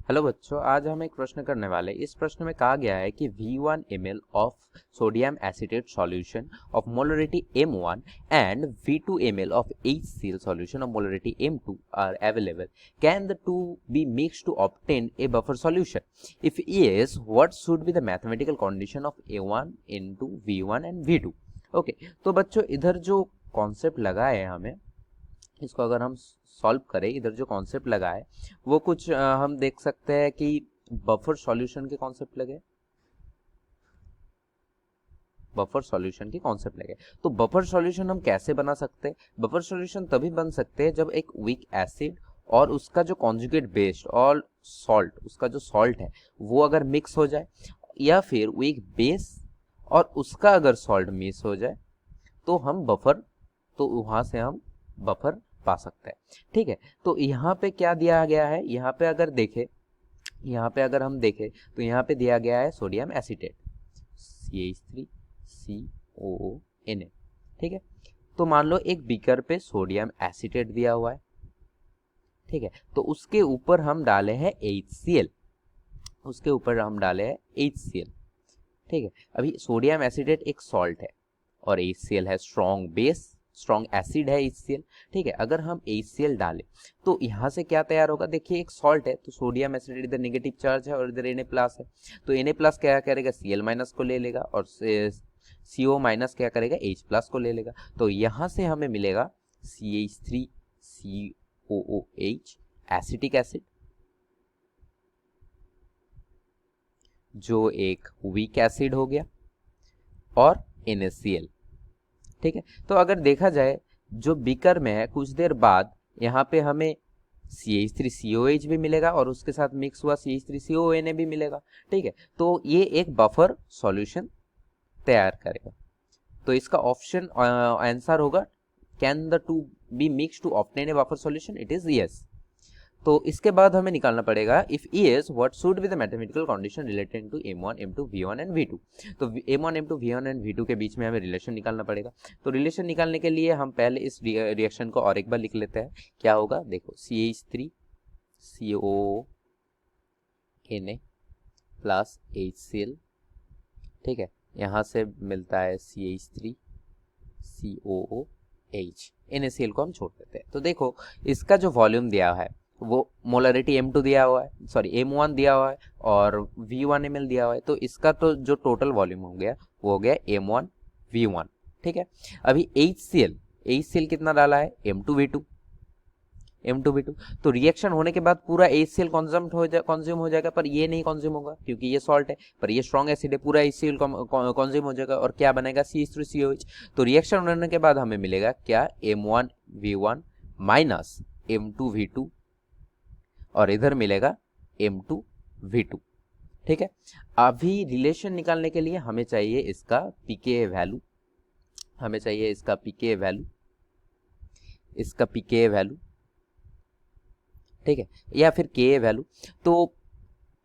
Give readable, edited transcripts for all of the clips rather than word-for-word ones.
Hello बच्चों, आज हम एक प्रश्न करने वाले हैं। इस प्रश्न में कहा गया है कि V1 ml of sodium acetate solution of molarity M1 and V2 ml of HCl solution of molarity M2 are available. Can the two be mixed to obtain a buffer solution? If yes, what should be the mathematical condition of A1 into V1 and V2? Okay, तो बच्चों इधर जो concept लगा है हमें, इसको अगर हम सॉल्व करें, इधर जो कॉन्सेप्ट लगा है वो कुछ हम देख सकते हैं कि बफर सॉल्यूशन के कॉन्सेप्ट लगे, बफर सॉल्यूशन के कॉन्सेप्ट लगे। तो बफर सॉल्यूशन हम कैसे बना सकते हैं? बफर सॉल्यूशन तभी बन सकते हैं जब एक वीक एसिड और उसका जो कॉन्जुगेट बेस्ड और सॉल्ट, उसका जो सॉल्ट है वो अगर मिक्स हो जाए, या फिर वीक बेस और उसका अगर सॉल्ट मिक्स हो जाए, तो हम बफर, तो वहां से हम बफर पा सकते हैं। ठीक है, तो यहाँ पे क्या दिया गया है? यहाँ पे अगर देखें, यहाँ पे अगर हम देखें तो यहाँ पे दिया गया है सोडियम एसिटेट CH3COONA। ठीक है, तो मान लो एक बीकर पे सोडियम एसिटेट दिया हुआ है। ठीक है, तो उसके ऊपर हम डाले हैं HCl, उसके ऊपर हम डाले हैं HCl। ठीक है, अभी सोडियम एसिटेट एक सॉल्ट है और HCl है स्ट्रॉन्ग बेस, स्ट्रॉन्ग एसिड है HCl। ठीक है, अगर हम HCl डालें तो यहाँ से क्या तैयार होगा? देखिए एक सॉल्ट है तो सोडियम एसिड इधर नेगेटिव चार्ज है और इधर Na+ है, तो Na+ क्या करेगा? Cl- को ले लेगा और CO- क्या करेगा? H+ को ले लेगा। तो यहाँ से हमें मिलेगा CH3COOH एसिटिक एसिड, जो एक वीक एसिड हो गया, और NaCl। ठीक है, तो अगर देखा जाए जो बीकर में है, कुछ देर बाद यहाँ पे हमें CH3COH भी मिलेगा और उसके साथ मिक्स हुआ CH3CONA भी मिलेगा। ठीक है, तो ये एक बफर सॉल्यूशन तैयार करेगा। तो इसका ऑप्शन आंसर होगा, can the two be mix to obtain a buffer solution? It is yes. तो इसके बाद हमें निकालना पड़ेगा, if yes what should be the mathematical condition related to M1 M2 V1 and V2। तो M1 M2 V1 and V2 के बीच में हमें रिलेशन निकालना पड़ेगा। तो रिलेशन निकालने के लिए हम पहले इस रिएक्शन को और एक बार लिख लेते हैं। क्या होगा? देखो, CH3CONA प्लस HCl। ठीक है, यहाँ से मिलता है CH3COOH। NaCl को हम छोड़ देते हैं। तो देखो इसका जो वॉल्यूम दिया है वो मोलरिटी M2 दिया हुआ है, सॉरी M1 दिया हुआ है, और V1 ml दिया हुआ है। तो इसका तो जो टोटल वॉल्यूम हो गया वो हो गया M1 V1। ठीक है, अभी HCl कितना डाला है? M2 V2। तो रिएक्शन होने के बाद पूरा HCl कंज्यूम हो जाएगा, पर ये नहीं कंज्यूम होगा क्योंकि ये सॉल्ट है, पर ये स्ट्रॉन्ग एसिड है, पूरा HCl कंज्यूम हो जाएगा और क्या बनेगा? CH3COH। तो रिएक्शन होने के बाद हमें मिलेगा क्या? M1 V1 minus M2 V2, और इधर मिलेगा M2 V2। ठीक है, अभी रिलेशन निकालने के लिए हमें चाहिए इसका pKa वैल्यू, हमें चाहिए इसका pKa वैल्यू, इसका pKa वैल्यू। ठीक है, या फिर Ka वैल्यू। तो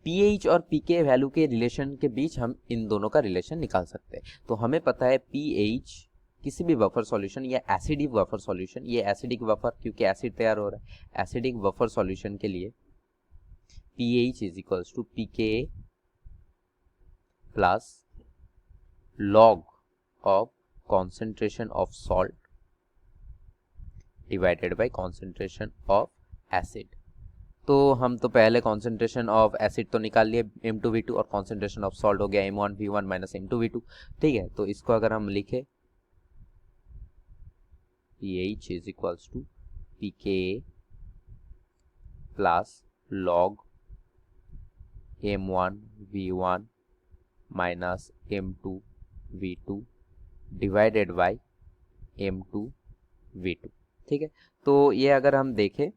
pH और pKa वैल्यू के रिलेशन के बीच हम इन दोनों का रिलेशन निकाल सकते हैं। तो हमें पता है pH किसी भी बफर सॉल्यूशन या एसिडिक बफर सॉल्यूशन, ये एसिडिक बफर क्योंकि एसिड तैयार हो रहा है, एसिडिक बफर सॉल्यूशन के लिए pH is equals to pKa plus log of concentration of salt divided by concentration of acid। तो हम तो पहले concentration of acid तो निकाल लिए M2V2, और concentration of salt हो गया M1V1 माइनस M2V2। ठीक है, तो इसको अगर हम लिखे pH is equals to pKa plus log M1V1 minus M2V2 divided by M2V2। ठीक है, तो ये अगर हम देखें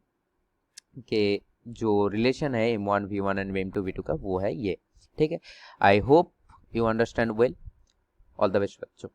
कि जो रिलेशन है M1V1 एंड M2V2 का, वो है ये। ठीक है, I hope you understand well. All the best बच्चों।